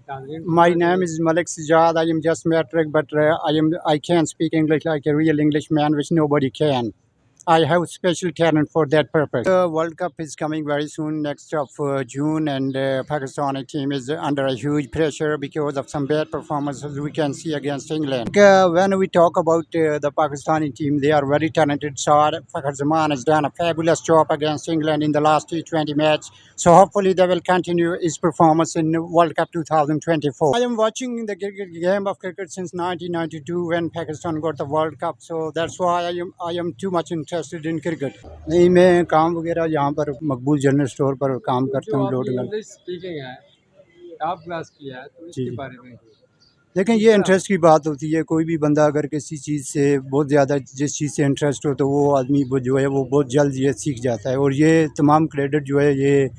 My name is Malik Sijad. I am just metric, but I can speak English like a real Englishman, which nobody can. I have special talent for that purpose. The World Cup is coming very soon, next of June, and Pakistani team is under a huge pressure because of some bad performances we can see against England. When we talk about the Pakistani team, they are very talented. Saad Fakhar Zaman has done a fabulous job against England in the last T20 match. So hopefully they will continue his performance in World Cup 2024. I am watching the game of cricket since 1992 when Pakistan got the World Cup. So that's why I am too much interested in cricket. नहीं, मैं काम वगैरह यहाँ पर मकबूल general store पर काम करता हूँ लोड में। इंग्लिश स्पीकिंग है, टॉप क्लास की है, तो इसके जी। बारे में देखें, ये इंटरेस्ट की बात होती है। कोई भी बंदा अगर किसी चीज़ से बहुत ज़्यादा जिस चीज़ से इंटरेस्ट हो तो वो आदमी वो जो है वो बहुत जल्द ये सीख जाता है। और ये तमाम क्रेडिट जो है ये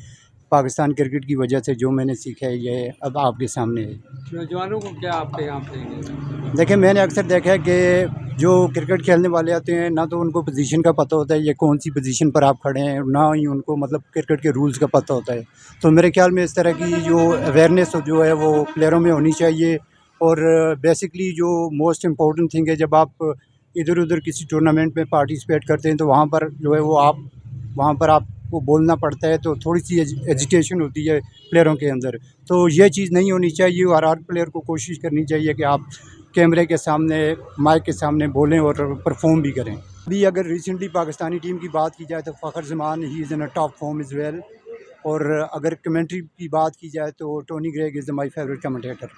पाकिस्तान क्रिकेट की वजह से जो मैंने सीखा है ये अब आपके सामने है। नौजवानों को क्या आपके यहाँ पे देखिए, मैंने अक्सर देखा है कि जो क्रिकेट खेलने वाले आते हैं ना तो उनको पोजीशन का पता होता है ये कौन सी पोजीशन पर आप खड़े हैं, ना ही उनको मतलब क्रिकेट के रूल्स का पता होता है। तो मेरे ख्याल में इस तरह की जो अवेयरनेस जो है वो प्लेयरों में होनी चाहिए। और बेसिकली जो मोस्ट इम्पोर्टेंट थिंग है, जब आप इधर उधर किसी टूर्नामेंट में पार्टिसिपेट करते हैं तो वहाँ पर जो है वो वहाँ पर आपको बोलना पड़ता है, तो थोड़ी सी एजिटेशन होती है प्लेयरों के अंदर। तो ये चीज़ नहीं होनी चाहिए और हर प्लेयर को कोशिश करनी चाहिए कि आप कैमरे के सामने, माइक के सामने बोलें और परफॉर्म भी करें। अभी अगर रिसेंटली पाकिस्तानी टीम की बात की जाए तो Fakhar Zaman he is in a top form is well. और अगर कमेंट्री की बात की जाए तो Tony Greig is my favourite commentator.